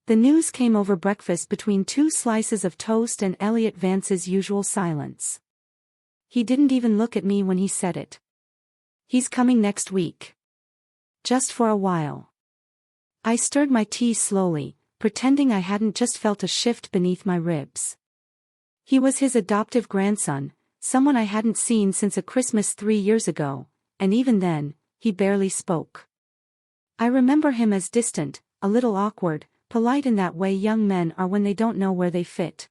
The news came over breakfast between 2 slices of toast and Elliot Vance's usual silence. He didn't even look at me when he said it. He's coming next week. Just for a while. I stirred my tea slowly, pretending I hadn't just felt a shift beneath my ribs. He was his adoptive grandson, someone I hadn't seen since a Christmas 3 years ago, and even then, he barely spoke. I remember him as distant, a little awkward, polite in that way young men are when they don't know where they fit.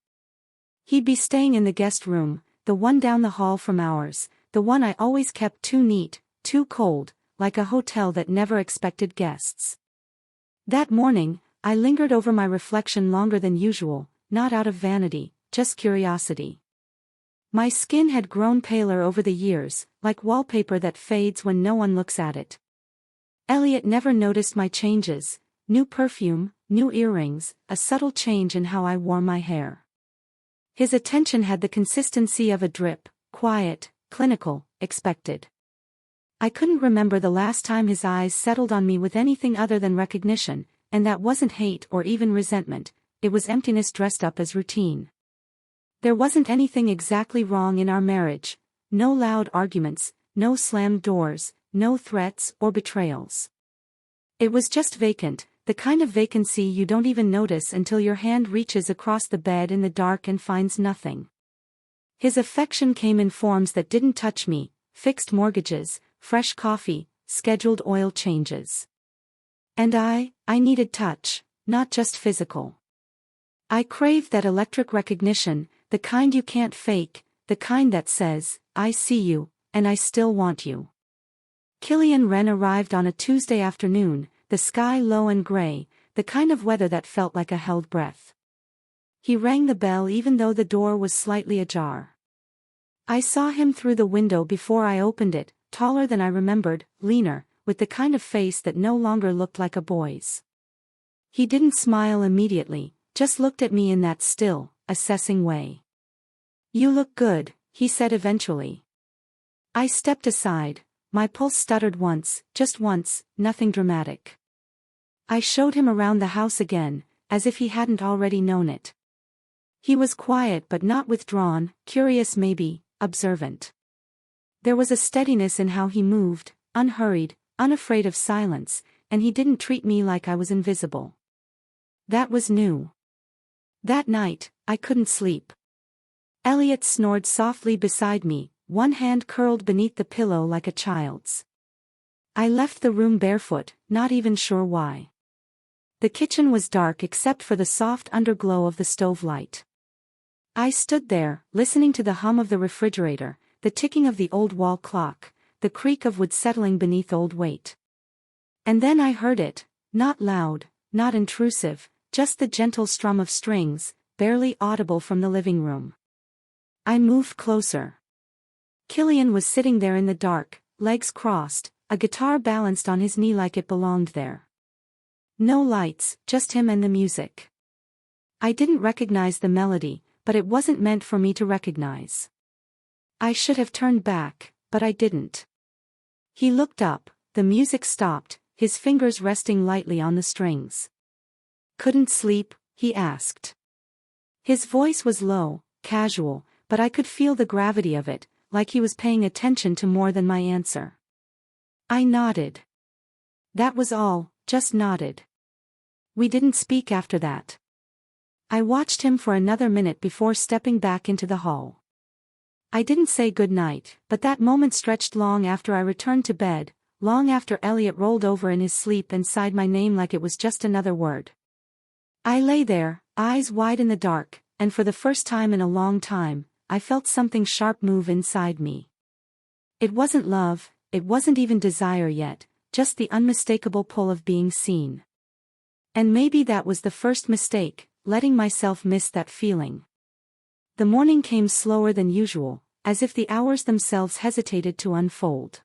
He'd be staying in the guest room, the one down the hall from ours, the one I always kept too neat, too cold, like a hotel that never expected guests. That morning, I lingered over my reflection longer than usual, not out of vanity, just curiosity. My skin had grown paler over the years, like wallpaper that fades when no one looks at it. Elliot never noticed my changes: new perfume, new earrings, a subtle change in how I wore my hair. His attention had the consistency of a drip, quiet, clinical, expected. I couldn't remember the last time his eyes settled on me with anything other than recognition, and that wasn't hate or even resentment, it was emptiness dressed up as routine. There wasn't anything exactly wrong in our marriage, no loud arguments, no slammed doors, no threats or betrayals. It was just vacant, the kind of vacancy you don't even notice until your hand reaches across the bed in the dark and finds nothing. His affection came in forms that didn't touch me: fixed mortgages, fresh coffee, scheduled oil changes. And I needed touch, not just physical. I craved that electric recognition, the kind you can't fake, the kind that says, I see you, and I still want you. Killian Wren arrived on a Tuesday afternoon, the sky low and gray, the kind of weather that felt like a held breath. He rang the bell even though the door was slightly ajar. I saw him through the window before I opened it, taller than I remembered, leaner, with the kind of face that no longer looked like a boy's. He didn't smile immediately, just looked at me in that still, assessing way. You look good, he said eventually. I stepped aside, my pulse stuttered once, just once, nothing dramatic. I showed him around the house again, as if he hadn't already known it. He was quiet but not withdrawn, curious maybe, observant. There was a steadiness in how he moved, unhurried, unafraid of silence, and he didn't treat me like I was invisible. That was new. That night, I couldn't sleep. Elliot snored softly beside me, one hand curled beneath the pillow like a child's. I left the room barefoot, not even sure why. The kitchen was dark except for the soft underglow of the stove light. I stood there, listening to the hum of the refrigerator, the ticking of the old wall clock, the creak of wood settling beneath old weight. And then I heard it, not loud, not intrusive, just the gentle strum of strings, barely audible from the living room. I moved closer. Killian was sitting there in the dark, legs crossed, a guitar balanced on his knee like it belonged there. No lights, just him and the music. I didn't recognize the melody, but it wasn't meant for me to recognize. I should have turned back, but I didn't. He looked up, the music stopped, his fingers resting lightly on the strings. Couldn't sleep? He asked. His voice was low, casual, but I could feel the gravity of it, like he was paying attention to more than my answer. I nodded. That was all, just nodded. We didn't speak after that. I watched him for another minute before stepping back into the hall. I didn't say good night, but that moment stretched long after I returned to bed, long after Elliot rolled over in his sleep and sighed my name like it was just another word. I lay there, eyes wide in the dark, and for the first time in a long time, I felt something sharp move inside me. It wasn't love, it wasn't even desire yet, just the unmistakable pull of being seen. And maybe that was the first mistake, letting myself miss that feeling. The morning came slower than usual, as if the hours themselves hesitated to unfold.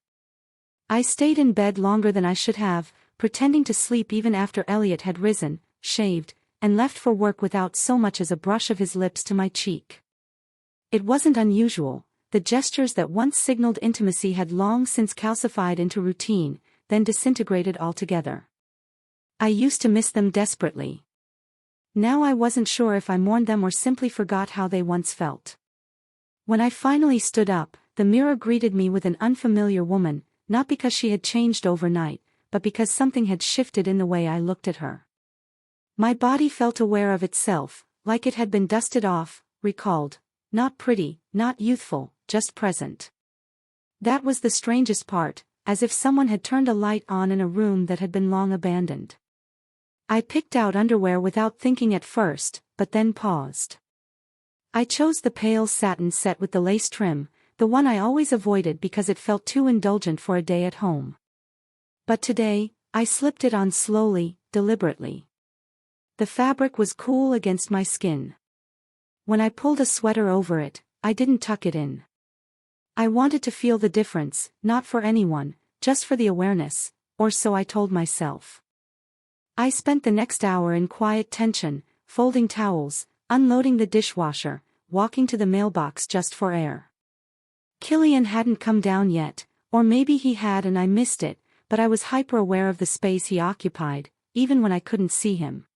I stayed in bed longer than I should have, pretending to sleep even after Elliot had risen, shaved, and left for work without so much as a brush of his lips to my cheek. It wasn't unusual, the gestures that once signaled intimacy had long since calcified into routine, then disintegrated altogether. I used to miss them desperately. Now I wasn't sure if I mourned them or simply forgot how they once felt. When I finally stood up, the mirror greeted me with an unfamiliar woman, not because she had changed overnight, but because something had shifted in the way I looked at her. My body felt aware of itself, like it had been dusted off, recalled. Not pretty, not youthful, just present. That was the strangest part, as if someone had turned a light on in a room that had been long abandoned. I picked out underwear without thinking at first, but then paused. I chose the pale satin set with the lace trim, the one I always avoided because it felt too indulgent for a day at home. But today, I slipped it on slowly, deliberately. The fabric was cool against my skin. When I pulled a sweater over it, I didn't tuck it in. I wanted to feel the difference, not for anyone, just for the awareness, or so I told myself. I spent the next hour in quiet tension, folding towels, unloading the dishwasher, walking to the mailbox just for air. Killian hadn't come down yet, or maybe he had and I missed it, but I was hyper-aware of the space he occupied, even when I couldn't see him.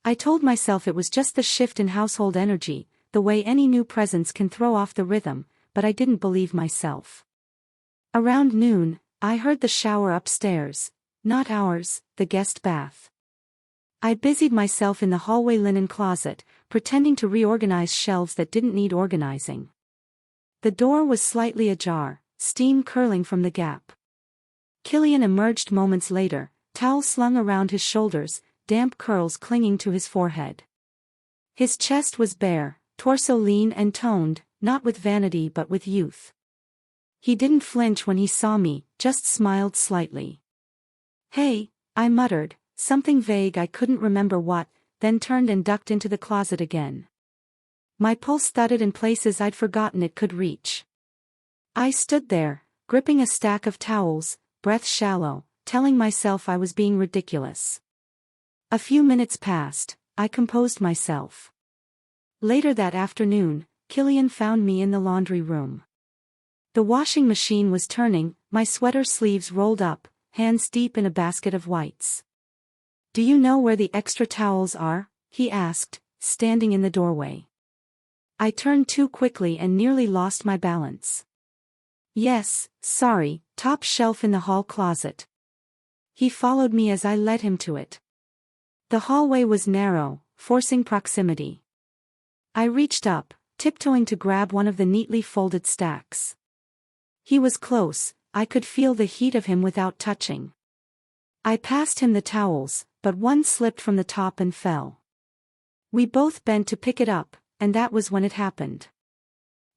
I told myself it was just the shift in household energy, the way any new presence can throw off the rhythm, but I didn't believe myself. Around noon, I heard the shower upstairs, not ours, the guest bath. I busied myself in the hallway linen closet, pretending to reorganize shelves that didn't need organizing. The door was slightly ajar, steam curling from the gap. Killian emerged moments later, towel slung around his shoulders, damp curls clinging to his forehead. His chest was bare, torso lean and toned, not with vanity but with youth. He didn't flinch when he saw me, just smiled slightly. "Hey," I muttered, something vague I couldn't remember what, then turned and ducked into the closet again. My pulse thudded in places I'd forgotten it could reach. I stood there, gripping a stack of towels, breath shallow, telling myself I was being ridiculous. A few minutes passed, I composed myself. Later that afternoon, Killian found me in the laundry room. The washing machine was turning, my sweater sleeves rolled up, hands deep in a basket of whites. "Do you know where the extra towels are?" he asked, standing in the doorway. I turned too quickly and nearly lost my balance. "Yes, sorry, top shelf in the hall closet." He followed me as I led him to it. The hallway was narrow, forcing proximity. I reached up, tiptoeing to grab one of the neatly folded stacks. He was close, I could feel the heat of him without touching. I passed him the towels, but one slipped from the top and fell. We both bent to pick it up, and that was when it happened.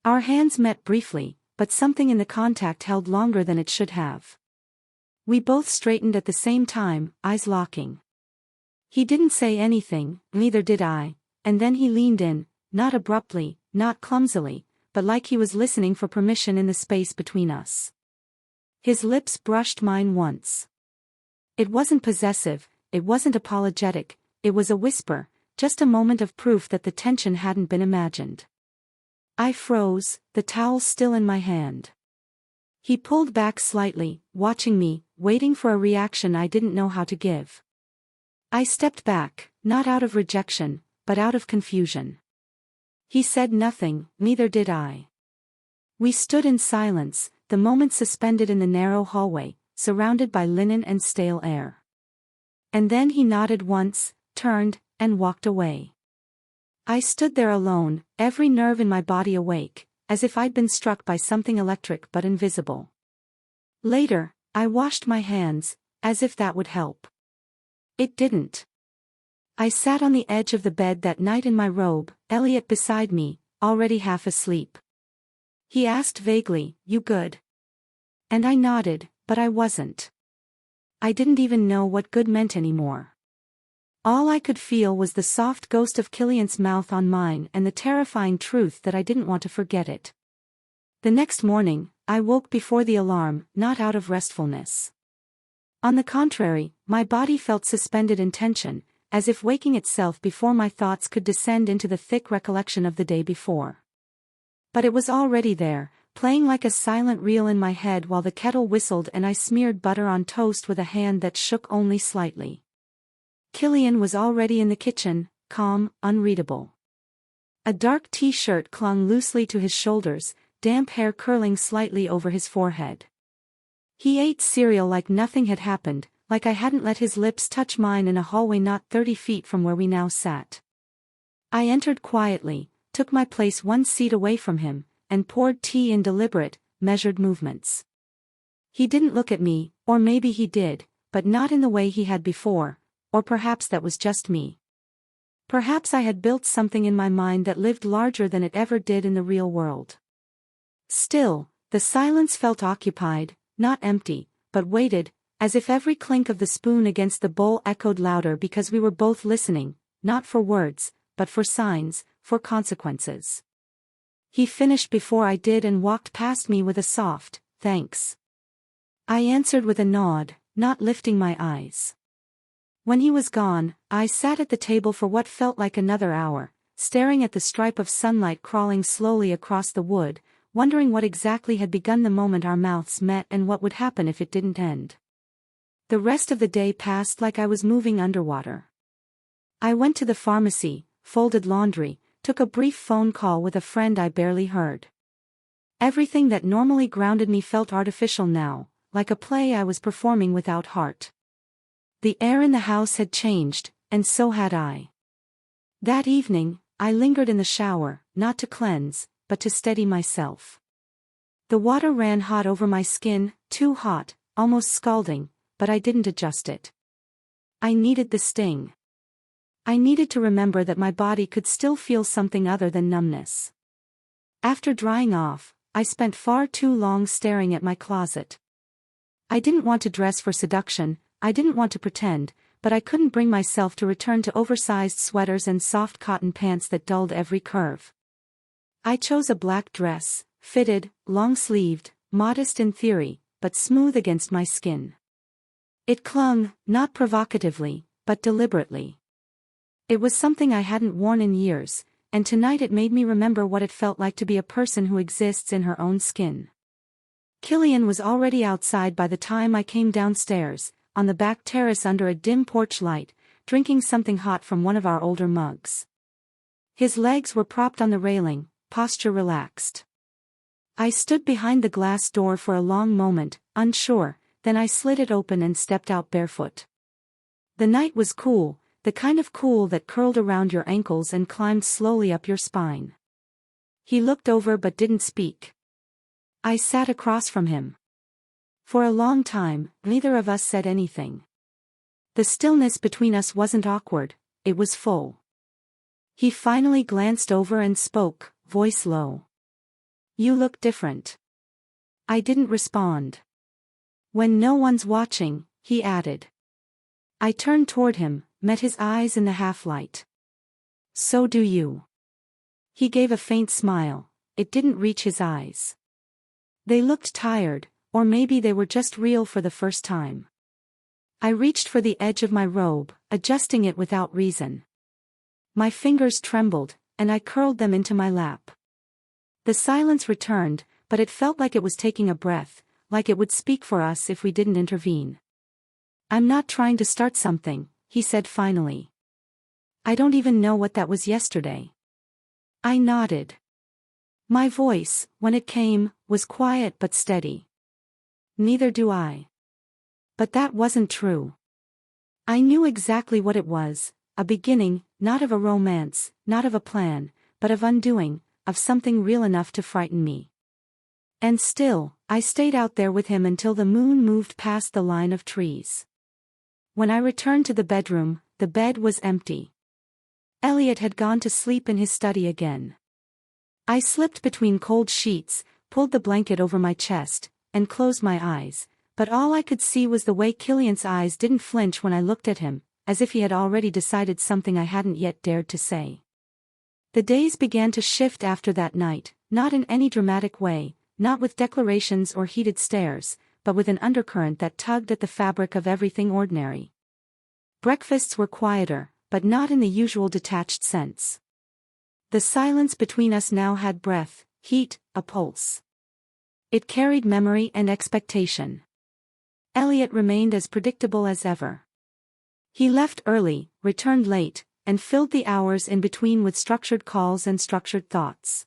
Our hands met briefly, but something in the contact held longer than it should have. We both straightened at the same time, eyes locking. He didn't say anything, neither did I, and then he leaned in, not abruptly, not clumsily, but like he was listening for permission in the space between us. His lips brushed mine once. It wasn't possessive, it wasn't apologetic, it was a whisper, just a moment of proof that the tension hadn't been imagined. I froze, the towel still in my hand. He pulled back slightly, watching me, waiting for a reaction I didn't know how to give. I stepped back, not out of rejection, but out of confusion. He said nothing, neither did I. We stood in silence, the moment suspended in the narrow hallway, surrounded by linen and stale air. And then he nodded once, turned, and walked away. I stood there alone, every nerve in my body awake, as if I'd been struck by something electric but invisible. Later, I washed my hands, as if that would help. It didn't. I sat on the edge of the bed that night in my robe, Elliot beside me, already half asleep. He asked vaguely, "You good?" And I nodded, but I wasn't. I didn't even know what good meant anymore. All I could feel was the soft ghost of Killian's mouth on mine and the terrifying truth that I didn't want to forget it. The next morning, I woke before the alarm, not out of restfulness. On the contrary, my body felt suspended in tension, as if waking itself before my thoughts could descend into the thick recollection of the day before. But it was already there, playing like a silent reel in my head while the kettle whistled and I smeared butter on toast with a hand that shook only slightly. Killian was already in the kitchen, calm, unreadable. A dark t-shirt clung loosely to his shoulders, damp hair curling slightly over his forehead. He ate cereal like nothing had happened, like I hadn't let his lips touch mine in a hallway not 30 feet from where we now sat. I entered quietly, took my place one seat away from him, and poured tea in deliberate, measured movements. He didn't look at me, or maybe he did, but not in the way he had before, or perhaps that was just me. Perhaps I had built something in my mind that lived larger than it ever did in the real world. Still, the silence felt occupied, not empty, but weighted, as if every clink of the spoon against the bowl echoed louder because we were both listening, not for words, but for signs, for consequences. He finished before I did and walked past me with a soft, "Thanks." I answered with a nod, not lifting my eyes. When he was gone, I sat at the table for what felt like another hour, staring at the stripe of sunlight crawling slowly across the wood, wondering what exactly had begun the moment our mouths met and what would happen if it didn't end. The rest of the day passed like I was moving underwater. I went to the pharmacy, folded laundry, took a brief phone call with a friend I barely heard. Everything that normally grounded me felt artificial now, like a play I was performing without heart. The air in the house had changed, and so had I. That evening, I lingered in the shower, not to cleanse, but to steady myself. The water ran hot over my skin, too hot, almost scalding, but I didn't adjust it. I needed the sting. I needed to remember that my body could still feel something other than numbness. After drying off, I spent far too long staring at my closet. I didn't want to dress for seduction, I didn't want to pretend, but I couldn't bring myself to return to oversized sweaters and soft cotton pants that dulled every curve. I chose a black dress, fitted, long-sleeved, modest in theory, but smooth against my skin. It clung, not provocatively, but deliberately. It was something I hadn't worn in years, and tonight it made me remember what it felt like to be a person who exists in her own skin. Killian was already outside by the time I came downstairs, on the back terrace under a dim porch light, drinking something hot from one of our older mugs. His legs were propped on the railing, posture relaxed. I stood behind the glass door for a long moment, unsure, then I slid it open and stepped out barefoot. The night was cool, the kind of cool that curled around your ankles and climbed slowly up your spine. He looked over but didn't speak. I sat across from him. For a long time, neither of us said anything. The stillness between us wasn't awkward, it was full. He finally glanced over and spoke, voice low. "You look different." I didn't respond. "When no one's watching," he added. I turned toward him, met his eyes in the half-light. "So do you." He gave a faint smile, it didn't reach his eyes. They looked tired, or maybe they were just real for the first time. I reached for the edge of my robe, adjusting it without reason. My fingers trembled, and I curled them into my lap. The silence returned, but it felt like it was taking a breath, like it would speak for us if we didn't intervene. "I'm not trying to start something," he said finally. "I don't even know what that was yesterday." I nodded. My voice, when it came, was quiet but steady. "Neither do I." But that wasn't true. I knew exactly what it was, a beginning, not of a romance, not of a plan, but of undoing, of something real enough to frighten me. And still, I stayed out there with him until the moon moved past the line of trees. When I returned to the bedroom, the bed was empty. Elliot had gone to sleep in his study again. I slipped between cold sheets, pulled the blanket over my chest, and closed my eyes, but all I could see was the way Killian's eyes didn't flinch when I looked at him, as if he had already decided something I hadn't yet dared to say. The days began to shift after that night, not in any dramatic way, not with declarations or heated stares, but with an undercurrent that tugged at the fabric of everything ordinary. Breakfasts were quieter, but not in the usual detached sense. The silence between us now had breath, heat, a pulse. It carried memory and expectation. Elliot remained as predictable as ever. He left early, returned late, and filled the hours in between with structured calls and structured thoughts.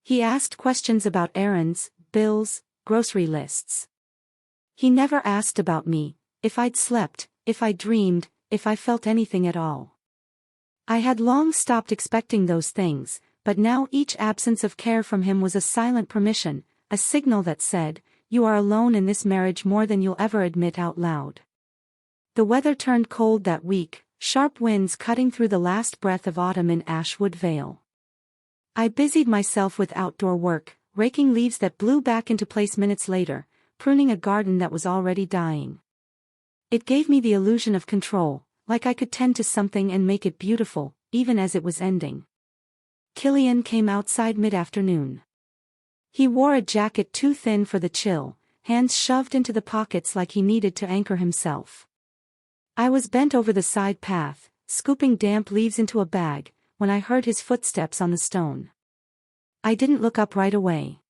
He asked questions about errands, bills, grocery lists. He never asked about me, if I'd slept, if I dreamed, if I felt anything at all. I had long stopped expecting those things, but now each absence of care from him was a silent permission, a signal that said, "You are alone in this marriage more than you'll ever admit out loud." The weather turned cold that week, sharp winds cutting through the last breath of autumn in Ashwood Vale. I busied myself with outdoor work, raking leaves that blew back into place minutes later, pruning a garden that was already dying. It gave me the illusion of control, like I could tend to something and make it beautiful, even as it was ending. Killian came outside mid-afternoon. He wore a jacket too thin for the chill, hands shoved into the pockets like he needed to anchor himself. I was bent over the side path, scooping damp leaves into a bag, when I heard his footsteps on the stone. I didn't look up right away.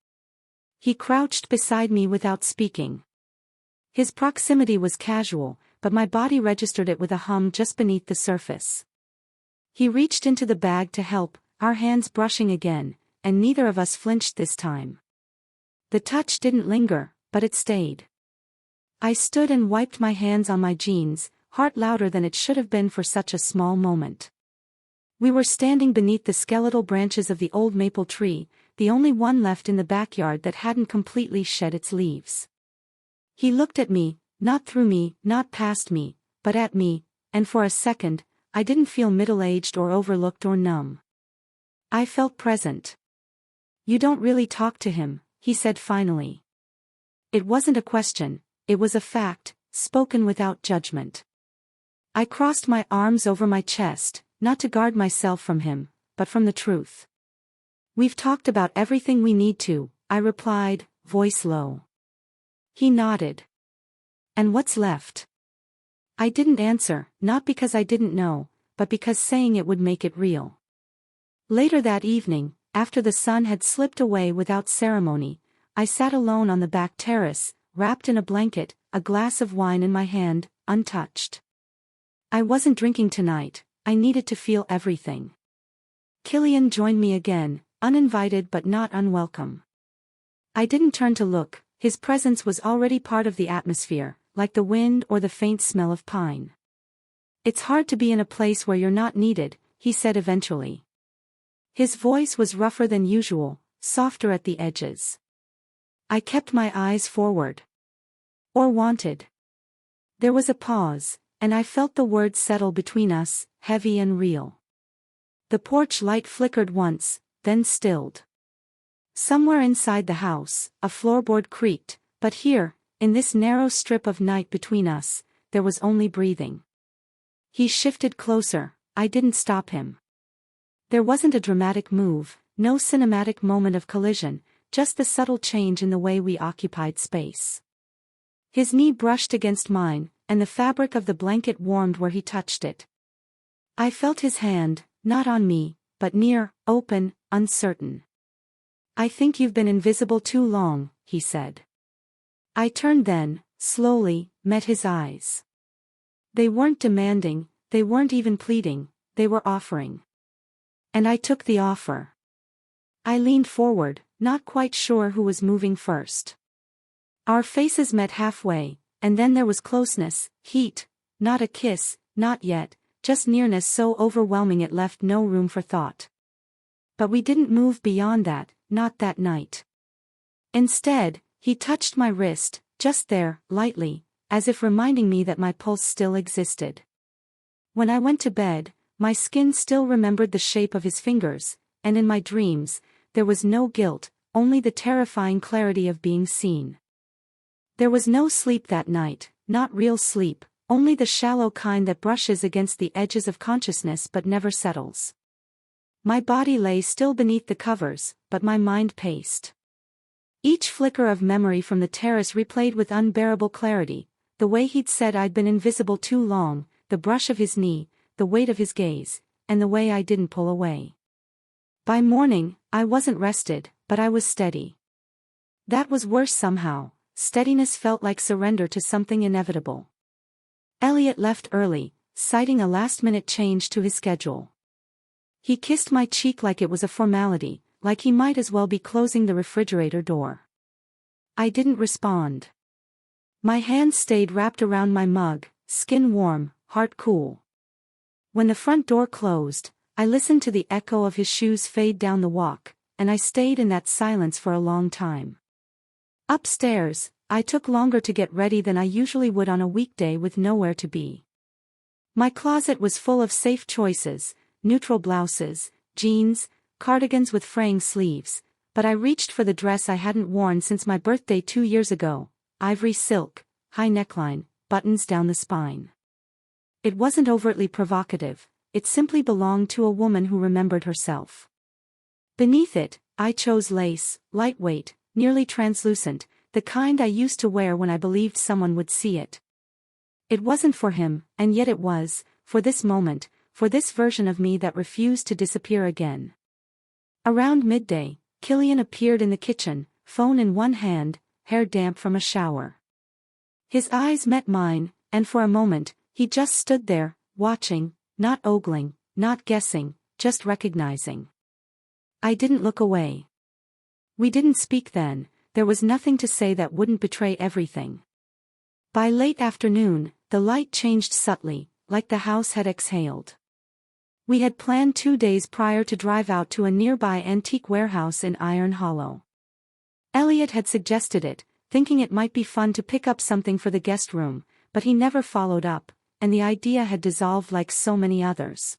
He crouched beside me without speaking. His proximity was casual, but my body registered it with a hum just beneath the surface. He reached into the bag to help, our hands brushing again, and neither of us flinched this time. The touch didn't linger, but it stayed. I stood and wiped my hands on my jeans, heart louder than it should have been for such a small moment. We were standing beneath the skeletal branches of the old maple tree, the only one left in the backyard that hadn't completely shed its leaves. He looked at me, not through me, not past me, but at me, and for a second, I didn't feel middle-aged or overlooked or numb. I felt present. "You don't really talk to him," he said finally. It wasn't a question, it was a fact, spoken without judgment. I crossed my arms over my chest, not to guard myself from him, but from the truth. "We've talked about everything we need to," I replied, voice low. He nodded. "And what's left?" I didn't answer, not because I didn't know, but because saying it would make it real. Later that evening, after the sun had slipped away without ceremony, I sat alone on the back terrace, wrapped in a blanket, a glass of wine in my hand, untouched. I wasn't drinking tonight, I needed to feel everything. Killian joined me again, uninvited but not unwelcome. I didn't turn to look, his presence was already part of the atmosphere, like the wind or the faint smell of pine. "It's hard to be in a place where you're not needed," he said eventually. His voice was rougher than usual, softer at the edges. I kept my eyes forward. "Or wanted." There was a pause, and I felt the words settle between us, heavy and real. The porch light flickered once, then stilled. Somewhere inside the house, a floorboard creaked, but here, in this narrow strip of night between us, there was only breathing. He shifted closer, I didn't stop him. There wasn't a dramatic move, no cinematic moment of collision, just the subtle change in the way we occupied space. His knee brushed against mine, and the fabric of the blanket warmed where he touched it. I felt his hand, not on me, but near, open, uncertain. "I think you've been invisible too long," he said. I turned then, slowly, met his eyes. They weren't demanding, they weren't even pleading, they were offering. And I took the offer. I leaned forward, not quite sure who was moving first. Our faces met halfway, and then there was closeness, heat, not a kiss, not yet, just nearness so overwhelming it left no room for thought. But we didn't move beyond that, not that night. Instead, he touched my wrist, just there, lightly, as if reminding me that my pulse still existed. When I went to bed, my skin still remembered the shape of his fingers, and in my dreams, there was no guilt, only the terrifying clarity of being seen. There was no sleep that night, not real sleep, only the shallow kind that brushes against the edges of consciousness but never settles. My body lay still beneath the covers, but my mind paced. Each flicker of memory from the terrace replayed with unbearable clarity, the way he'd said I'd been invisible too long, the brush of his knee, the weight of his gaze, and the way I didn't pull away. By morning, I wasn't rested, but I was steady. That was worse somehow, steadiness felt like surrender to something inevitable. Elliot left early, citing a last-minute change to his schedule. He kissed my cheek like it was a formality, like he might as well be closing the refrigerator door. I didn't respond. My hand stayed wrapped around my mug, skin warm, heart cool. When the front door closed, I listened to the echo of his shoes fade down the walk, and I stayed in that silence for a long time. Upstairs, I took longer to get ready than I usually would on a weekday with nowhere to be. My closet was full of safe choices, neutral blouses, jeans, cardigans with fraying sleeves, but I reached for the dress I hadn't worn since my birthday 2 years ago, ivory silk, high neckline, buttons down the spine. It wasn't overtly provocative, it simply belonged to a woman who remembered herself. Beneath it, I chose lace, lightweight, nearly translucent, the kind I used to wear when I believed someone would see it. It wasn't for him, and yet it was, for this moment, for this version of me that refused to disappear again. Around midday, Killian appeared in the kitchen, phone in one hand, hair damp from a shower. His eyes met mine, and for a moment, he just stood there, watching, not ogling, not guessing, just recognizing. I didn't look away. We didn't speak then, there was nothing to say that wouldn't betray everything. By late afternoon, the light changed subtly, like the house had exhaled. We had planned 2 days prior to drive out to a nearby antique warehouse in Iron Hollow. Elliot had suggested it, thinking it might be fun to pick up something for the guest room, but he never followed up, and the idea had dissolved like so many others.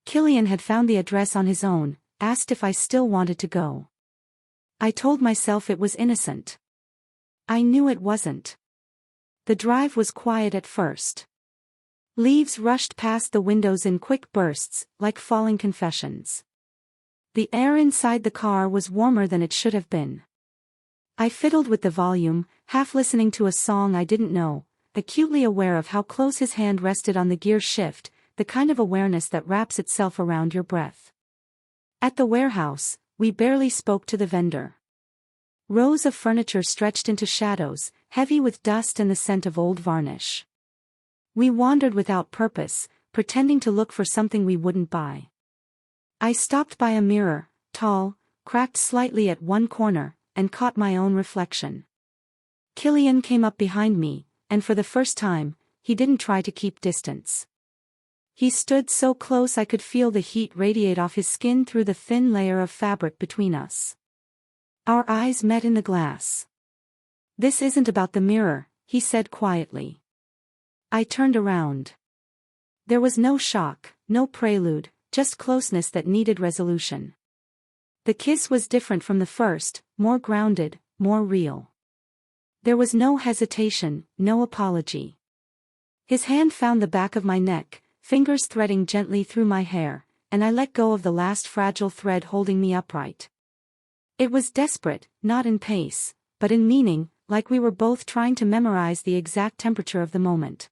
Killian had found the address on his own, asked if I still wanted to go. I told myself it was innocent. I knew it wasn't. The drive was quiet at first. Leaves rushed past the windows in quick bursts, like falling confessions. The air inside the car was warmer than it should have been. I fiddled with the volume, half listening to a song I didn't know, acutely aware of how close his hand rested on the gear shift, the kind of awareness that wraps itself around your breath. At the warehouse, we barely spoke to the vendor. Rows of furniture stretched into shadows, heavy with dust and the scent of old varnish. We wandered without purpose, pretending to look for something we wouldn't buy. I stopped by a mirror, tall, cracked slightly at one corner, and caught my own reflection. Killian came up behind me, and for the first time, he didn't try to keep distance. He stood so close I could feel the heat radiate off his skin through the thin layer of fabric between us. Our eyes met in the glass. "This isn't about the mirror," he said quietly. I turned around. There was no shock, no prelude, just closeness that needed resolution. The kiss was different from the first, more grounded, more real. There was no hesitation, no apology. His hand found the back of my neck, fingers threading gently through my hair, and I let go of the last fragile thread holding me upright. It was desperate, not in pace, but in meaning, like we were both trying to memorize the exact temperature of the moment.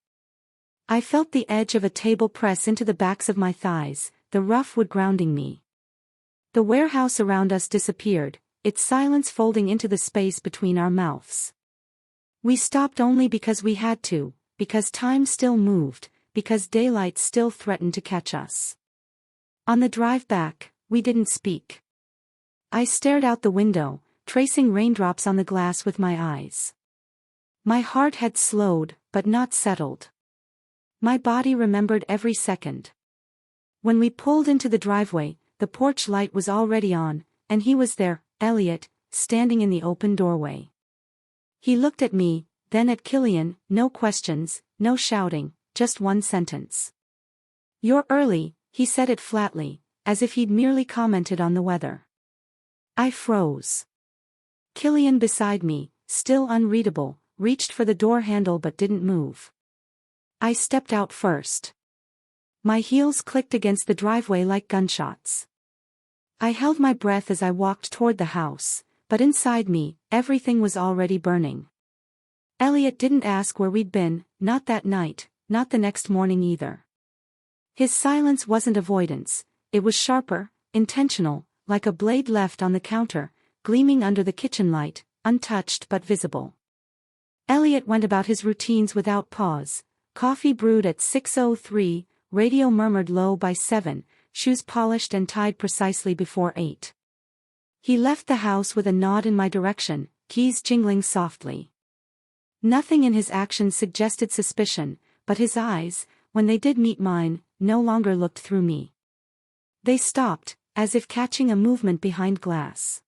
I felt the edge of a table press into the backs of my thighs, the rough wood grounding me. The warehouse around us disappeared, its silence folding into the space between our mouths. We stopped only because we had to, because time still moved, because daylight still threatened to catch us. On the drive back, we didn't speak. I stared out the window, tracing raindrops on the glass with my eyes. My heart had slowed, but not settled. My body remembered every second. When we pulled into the driveway, the porch light was already on, and he was there, Elliot, standing in the open doorway. He looked at me, then at Killian, no questions, no shouting, just one sentence. "You're early," he said it flatly, as if he'd merely commented on the weather. I froze. Killian beside me, still unreadable, reached for the door handle but didn't move. I stepped out first. My heels clicked against the driveway like gunshots. I held my breath as I walked toward the house, but inside me, everything was already burning. Elliot didn't ask where we'd been, not that night, not the next morning either. His silence wasn't avoidance, it was sharper, intentional, like a blade left on the counter, gleaming under the kitchen light, untouched but visible. Elliot went about his routines without pause, Coffee brewed at 6:03, radio murmured low by 7, shoes polished and tied precisely before 8. He left the house with a nod in my direction, keys jingling softly. Nothing in his actions suggested suspicion, but his eyes, when they did meet mine, no longer looked through me. They stopped, as if catching a movement behind glass.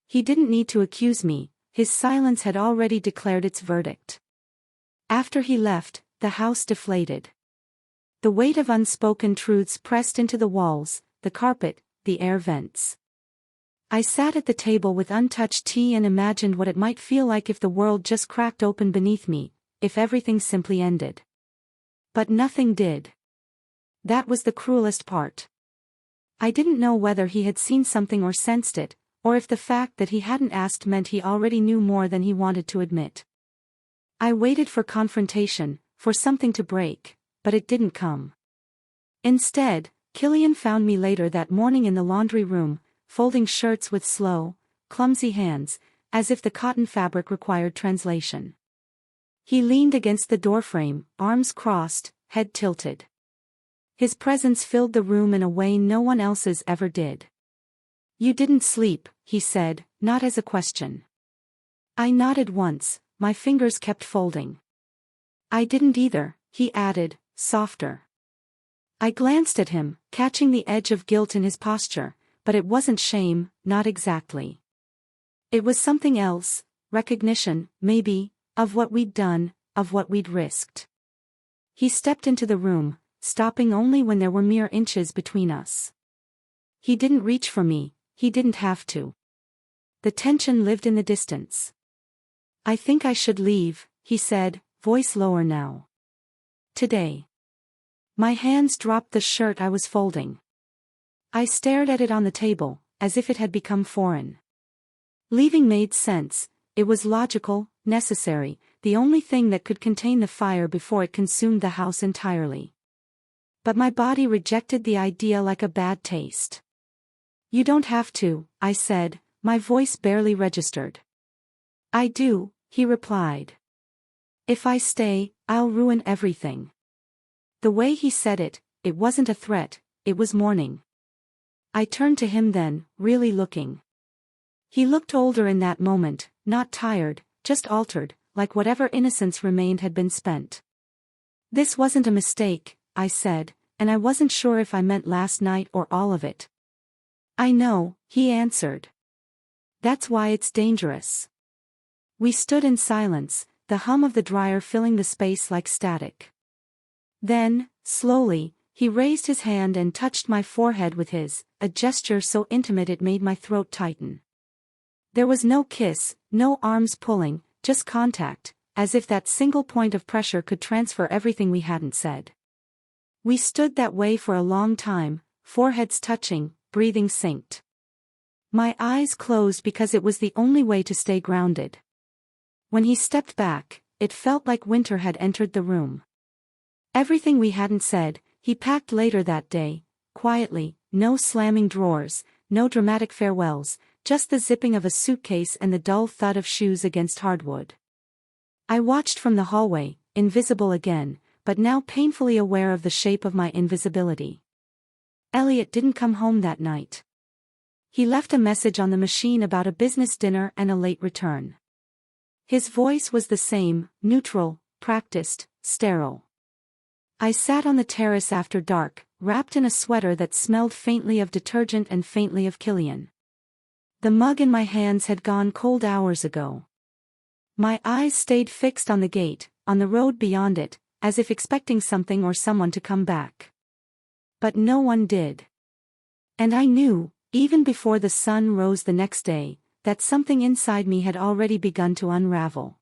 He didn't need to accuse me, his silence had already declared its verdict. After he left, the house deflated. The weight of unspoken truths pressed into the walls, the carpet, the air vents. I sat at the table with untouched tea and imagined what it might feel like if the world just cracked open beneath me, if everything simply ended. But nothing did. That was the cruelest part. I didn't know whether he had seen something or sensed it, or if the fact that he hadn't asked meant he already knew more than he wanted to admit. I waited for confrontation, for something to break, but it didn't come. Instead, Killian found me later that morning in the laundry room, folding shirts with slow, clumsy hands, as if the cotton fabric required translation. He leaned against the doorframe, arms crossed, head tilted. His presence filled the room in a way no one else's ever did. "You didn't sleep," he said, not as a question. I nodded once, my fingers kept folding. "I didn't either," he added, softer. I glanced at him, catching the edge of guilt in his posture, but it wasn't shame, not exactly. It was something else, recognition, maybe, of what we'd done, of what we'd risked. He stepped into the room, stopping only when there were mere inches between us. He didn't reach for me, he didn't have to. The tension lived in the distance. "I think I should leave," he said, voice lower now. "Today." My hands dropped the shirt I was folding. I stared at it on the table, as if it had become foreign. Leaving made sense, it was logical, necessary, the only thing that could contain the fire before it consumed the house entirely. But my body rejected the idea like a bad taste. "You don't have to," I said, my voice barely registered. "I do," he replied. "If I stay, I'll ruin everything." The way he said it, it wasn't a threat, it was mourning. I turned to him then, really looking. He looked older in that moment, not tired, just altered, like whatever innocence remained had been spent. "This wasn't a mistake," I said, and I wasn't sure if I meant last night or all of it. "I know," he answered. "That's why it's dangerous." We stood in silence, the hum of the dryer filling the space like static. Then, slowly, he raised his hand and touched my forehead with his, a gesture so intimate it made my throat tighten. There was no kiss, no arms pulling, just contact, as if that single point of pressure could transfer everything we hadn't said. We stood that way for a long time, foreheads touching, breathing synced. My eyes closed because it was the only way to stay grounded. When he stepped back, it felt like winter had entered the room. Everything we hadn't said, he packed later that day, quietly, no slamming drawers, no dramatic farewells, just the zipping of a suitcase and the dull thud of shoes against hardwood. I watched from the hallway, invisible again, but now painfully aware of the shape of my invisibility. Elliot didn't come home that night. He left a message on the machine about a business dinner and a late return. His voice was the same, neutral, practiced, sterile. I sat on the terrace after dark, wrapped in a sweater that smelled faintly of detergent and faintly of Killian. The mug in my hands had gone cold hours ago. My eyes stayed fixed on the gate, on the road beyond it, as if expecting something or someone to come back. But no one did. And I knew, even before the sun rose the next day, that something inside me had already begun to unravel.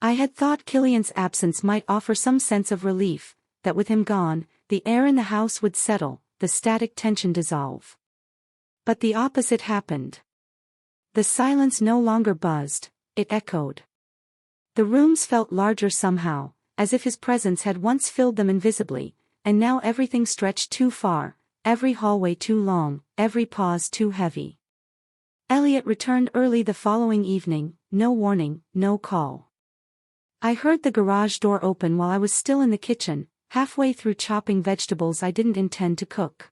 I had thought Killian's absence might offer some sense of relief, that with him gone, the air in the house would settle, the static tension dissolve. But the opposite happened. The silence no longer buzzed, it echoed. The rooms felt larger somehow, as if his presence had once filled them invisibly, and now everything stretched too far, every hallway too long, every pause too heavy. Elliot returned early the following evening, no warning, no call. I heard the garage door open while I was still in the kitchen, halfway through chopping vegetables I didn't intend to cook.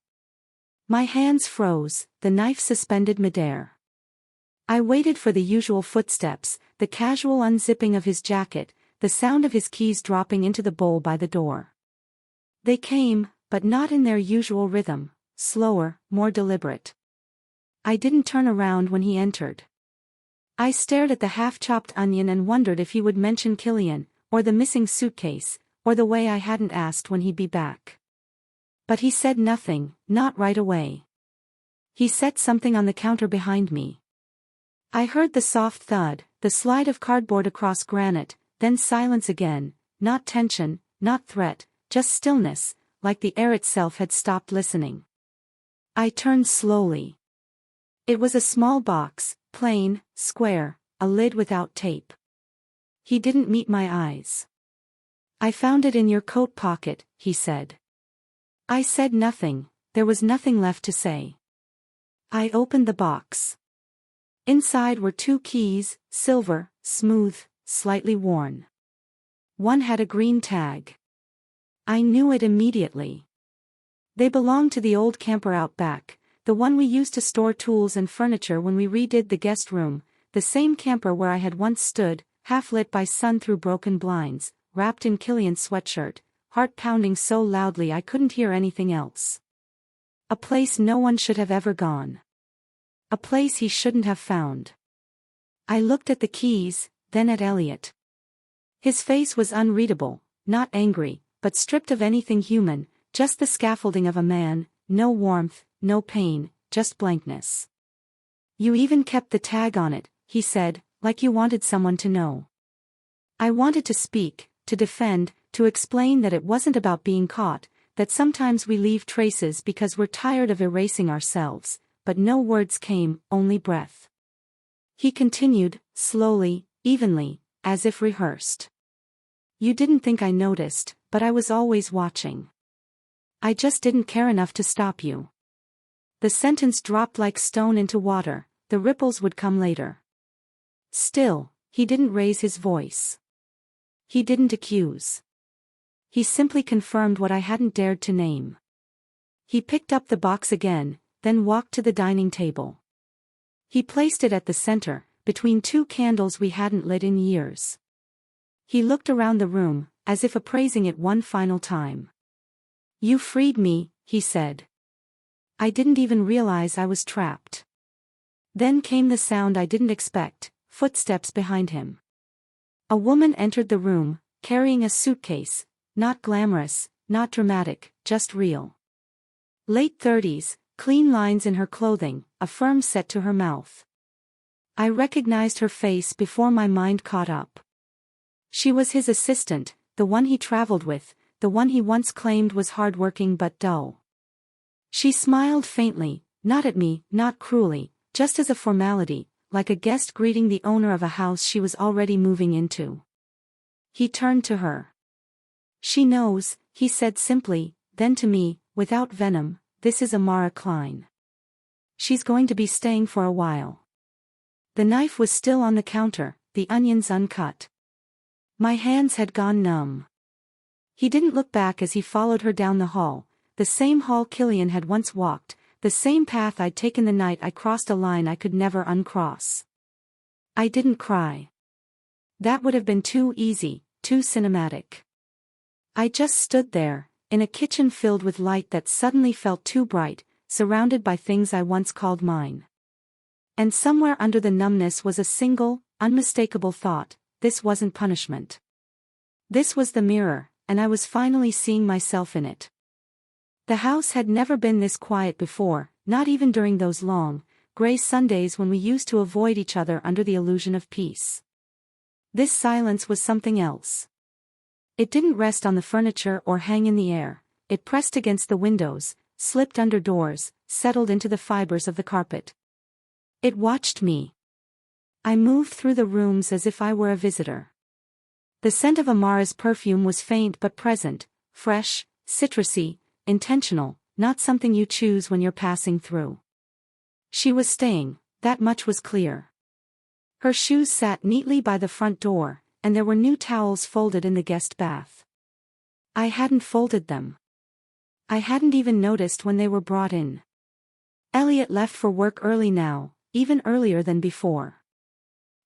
My hands froze, the knife suspended midair. I waited for the usual footsteps, the casual unzipping of his jacket, the sound of his keys dropping into the bowl by the door. They came, but not in their usual rhythm, slower, more deliberate. I didn't turn around when he entered. I stared at the half-chopped onion and wondered if he would mention Killian, or the missing suitcase, or the way I hadn't asked when he'd be back. But he said nothing, not right away. He set something on the counter behind me. I heard the soft thud, the slide of cardboard across granite, then silence again, not tension, not threat, just stillness, like the air itself had stopped listening. I turned slowly. It was a small box, plain, square, a lid without tape. He didn't meet my eyes. "I found it in your coat pocket," he said. I said nothing, there was nothing left to say. I opened the box. Inside were 2 keys, silver, smooth, slightly worn. One had a green tag. I knew it immediately. They belonged to the old camper out back, the one we used to store tools and furniture when we redid the guest room, the same camper where I had once stood, half lit by sun through broken blinds, wrapped in Killian's sweatshirt, heart pounding so loudly I couldn't hear anything else. A place no one should have ever gone. A place he shouldn't have found. I looked at the keys, then at Elliot. His face was unreadable, not angry, but stripped of anything human, just the scaffolding of a man, no warmth, no pain, just blankness. "You even kept the tag on it," he said, like you wanted someone to know. I wanted to speak, to defend, to explain that it wasn't about being caught, that sometimes we leave traces because we're tired of erasing ourselves, but no words came, only breath. He continued, slowly, evenly, as if rehearsed. "You didn't think I noticed, but I was always watching. I just didn't care enough to stop you." The sentence dropped like stone into water, the ripples would come later. Still, he didn't raise his voice. He didn't accuse. He simply confirmed what I hadn't dared to name. He picked up the box again, then walked to the dining table. He placed it at the center, between 2 candles we hadn't lit in years. He looked around the room, as if appraising it one final time. "You freed me," he said. I didn't even realize I was trapped. Then came the sound I didn't expect, footsteps behind him. A woman entered the room, carrying a suitcase, not glamorous, not dramatic, just real. Late 30s, clean lines in her clothing, a firm set to her mouth. I recognized her face before my mind caught up. She was his assistant, the one he traveled with, the one he once claimed was hardworking but dull. She smiled faintly, not at me, not cruelly, just as a formality, like a guest greeting the owner of a house she was already moving into. He turned to her. "She knows," he said simply, then to me, without venom, "this is Amara Klein. She's going to be staying for a while." The knife was still on the counter, the onions uncut. My hands had gone numb. He didn't look back as he followed her down the hall, the same hall Killian had once walked, the same path I'd taken the night I crossed a line I could never uncross. I didn't cry. That would have been too easy, too cinematic. I just stood there, in a kitchen filled with light that suddenly felt too bright, surrounded by things I once called mine. And somewhere under the numbness was a single, unmistakable thought: this wasn't punishment. This was the mirror, and I was finally seeing myself in it. The house had never been this quiet before, not even during those long, gray Sundays when we used to avoid each other under the illusion of peace. This silence was something else. It didn't rest on the furniture or hang in the air, it pressed against the windows, slipped under doors, settled into the fibers of the carpet. It watched me. I moved through the rooms as if I were a visitor. The scent of Amara's perfume was faint but present, fresh, citrusy, intentional, not something you choose when you're passing through. She was staying, that much was clear. Her shoes sat neatly by the front door, and there were new towels folded in the guest bath. I hadn't folded them. I hadn't even noticed when they were brought in. Elliot left for work early now, even earlier than before.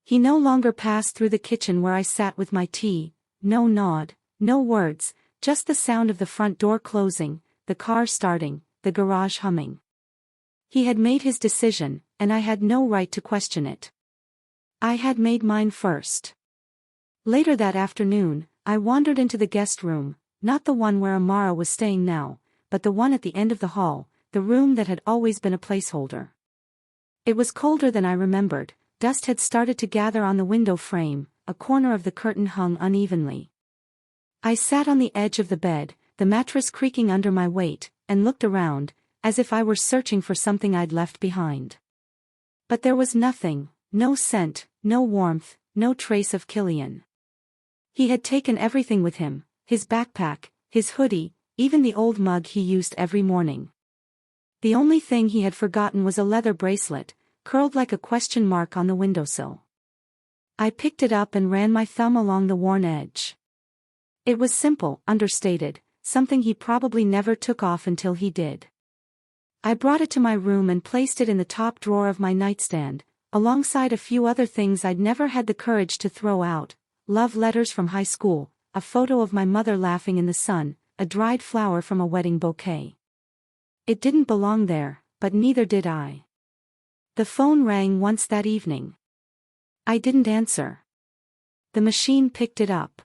He no longer passed through the kitchen where I sat with my tea, no nod, no words, just the sound of the front door closing, the car starting, the garage humming. He had made his decision, and I had no right to question it. I had made mine first. Later that afternoon, I wandered into the guest room, not the one where Amara was staying now, but the one at the end of the hall, the room that had always been a placeholder. It was colder than I remembered, dust had started to gather on the window frame, a corner of the curtain hung unevenly. I sat on the edge of the bed, the mattress creaking under my weight, and looked around, as if I were searching for something I'd left behind. But there was nothing, no scent, no warmth, no trace of Killian. He had taken everything with him, his backpack, his hoodie, even the old mug he used every morning. The only thing he had forgotten was a leather bracelet, curled like a question mark on the windowsill. I picked it up and ran my thumb along the worn edge. It was simple, understated, something he probably never took off until he did. I brought it to my room and placed it in the top drawer of my nightstand, alongside a few other things I'd never had the courage to throw out: love letters from high school, a photo of my mother laughing in the sun, a dried flower from a wedding bouquet. It didn't belong there, but neither did I. The phone rang once that evening. I didn't answer. The machine picked it up.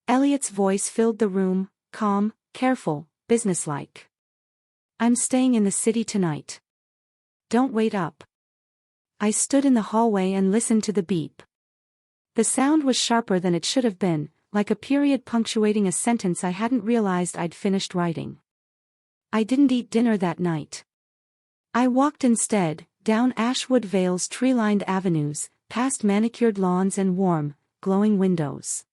Elliot's voice filled the room, calm, careful, businesslike. "I'm staying in the city tonight. Don't wait up." I stood in the hallway and listened to the beep. The sound was sharper than it should have been, like a period punctuating a sentence I hadn't realized I'd finished writing. I didn't eat dinner that night. I walked instead, down Ashwood Vale's tree-lined avenues, past manicured lawns and warm, glowing windows.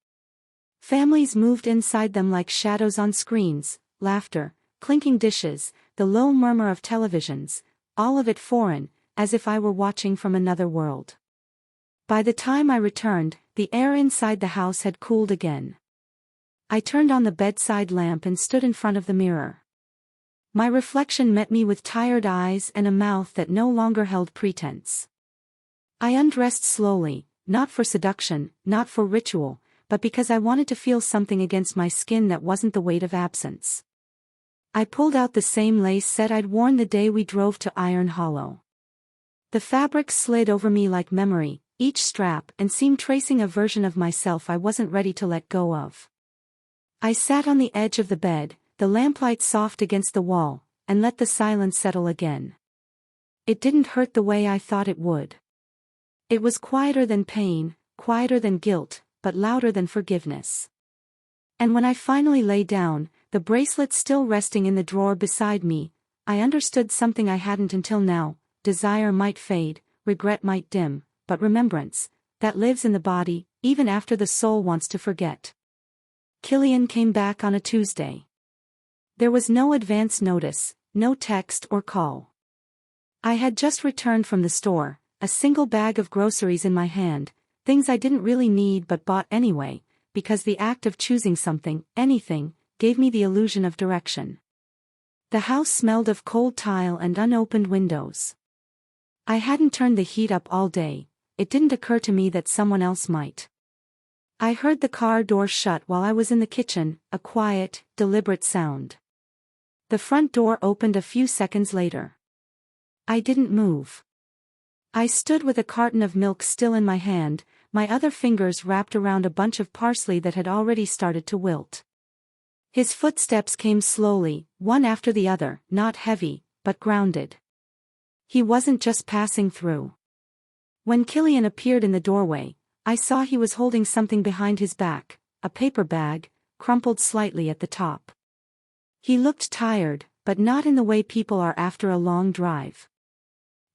Families moved inside them like shadows on screens, laughter, clinking dishes, the low murmur of televisions, all of it foreign, as if I were watching from another world. By the time I returned, the air inside the house had cooled again. I turned on the bedside lamp and stood in front of the mirror. My reflection met me with tired eyes and a mouth that no longer held pretense. I undressed slowly, not for seduction, not for ritual, but because I wanted to feel something against my skin that wasn't the weight of absence. I pulled out the same lace set I'd worn the day we drove to Iron Hollow. The fabric slid over me like memory, each strap, and seemed tracing a version of myself I wasn't ready to let go of. I sat on the edge of the bed, the lamplight soft against the wall, and let the silence settle again. It didn't hurt the way I thought it would. It was quieter than pain, quieter than guilt, but louder than forgiveness. And when I finally lay down, the bracelet still resting in the drawer beside me, I understood something I hadn't until now: desire might fade, regret might dim, but remembrance, that lives in the body, even after the soul wants to forget. Killian came back on a Tuesday. There was no advance notice, no text or call. I had just returned from the store, a single bag of groceries in my hand, things I didn't really need but bought anyway, because the act of choosing something, anything, gave me the illusion of direction. The house smelled of cold tile and unopened windows. I hadn't turned the heat up all day. It didn't occur to me that someone else might. I heard the car door shut while I was in the kitchen, a quiet, deliberate sound. The front door opened a few seconds later. I didn't move. I stood with a carton of milk still in my hand, my other fingers wrapped around a bunch of parsley that had already started to wilt. His footsteps came slowly, one after the other, not heavy, but grounded. He wasn't just passing through. When Killian appeared in the doorway, I saw he was holding something behind his back, a paper bag, crumpled slightly at the top. He looked tired, but not in the way people are after a long drive.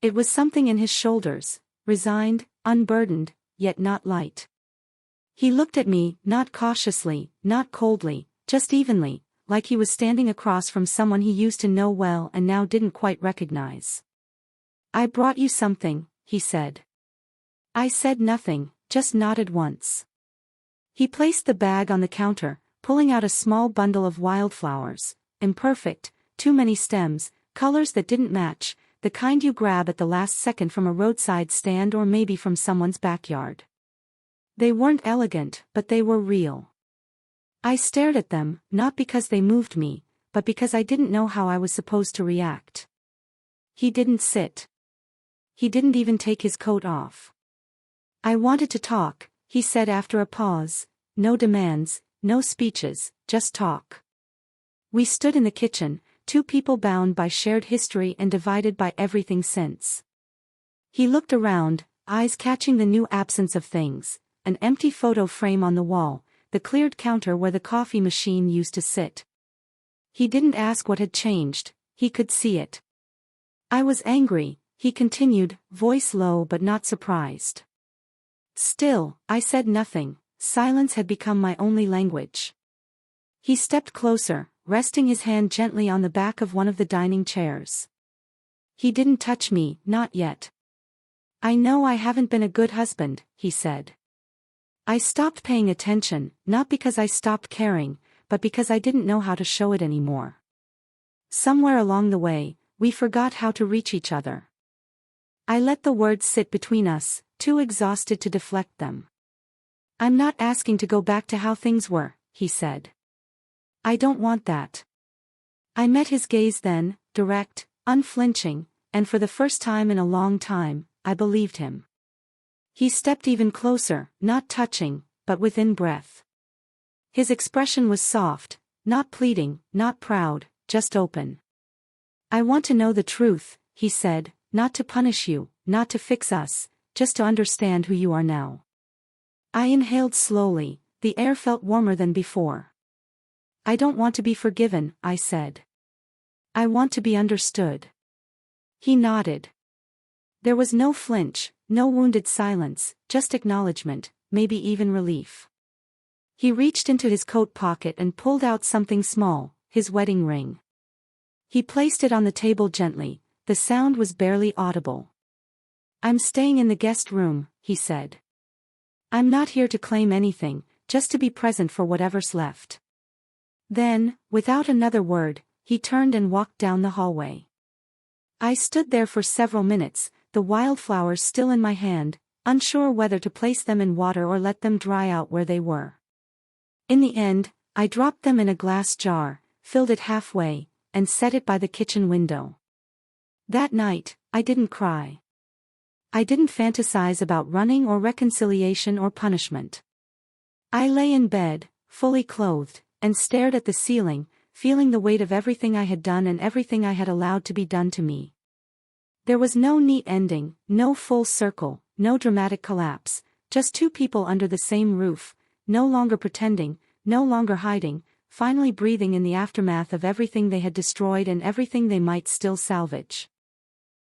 It was something in his shoulders, resigned, unburdened, yet not light. He looked at me, not cautiously, not coldly, just evenly, like he was standing across from someone he used to know well and now didn't quite recognize. "I brought you something," he said. I said nothing, just nodded once. He placed the bag on the counter, pulling out a small bundle of wildflowers, imperfect, too many stems, colors that didn't match, the kind you grab at the last second from a roadside stand or maybe from someone's backyard. They weren't elegant, but they were real. I stared at them, not because they moved me, but because I didn't know how I was supposed to react. He didn't sit. He didn't even take his coat off. I wanted to talk, he said after a pause. No demands, no speeches, just talk. We stood in the kitchen, two people bound by shared history and divided by everything since. He looked around, eyes catching the new absence of things, an empty photo frame on the wall, the cleared counter where the coffee machine used to sit. He didn't ask what had changed, he could see it. I was angry, he continued, voice low but not surprised. Still, I said nothing, silence had become my only language. He stepped closer, resting his hand gently on the back of one of the dining chairs. He didn't touch me, not yet. I know I haven't been a good husband, he said. I stopped paying attention, not because I stopped caring, but because I didn't know how to show it anymore. Somewhere along the way, we forgot how to reach each other. I let the words sit between us, too exhausted to deflect them. I'm not asking to go back to how things were, he said. I don't want that. I met his gaze then, direct, unflinching, and for the first time in a long time, I believed him. He stepped even closer, not touching, but within breath. His expression was soft, not pleading, not proud, just open. I want to know the truth, he said, not to punish you, not to fix us, just to understand who you are now. I inhaled slowly, the air felt warmer than before. I don't want to be forgiven, I said. I want to be understood. He nodded. There was no flinch, no wounded silence, just acknowledgement, maybe even relief. He reached into his coat pocket and pulled out something small, his wedding ring. He placed it on the table gently, the sound was barely audible. I'm staying in the guest room, he said. I'm not here to claim anything, just to be present for whatever's left. Then, without another word, he turned and walked down the hallway. I stood there for several minutes, the wildflowers still in my hand, unsure whether to place them in water or let them dry out where they were. In the end, I dropped them in a glass jar, filled it halfway, and set it by the kitchen window. That night, I didn't cry. I didn't fantasize about running or reconciliation or punishment. I lay in bed, fully clothed, and stared at the ceiling, feeling the weight of everything I had done and everything I had allowed to be done to me. There was no neat ending, no full circle, no dramatic collapse, just two people under the same roof, no longer pretending, no longer hiding, finally breathing in the aftermath of everything they had destroyed and everything they might still salvage.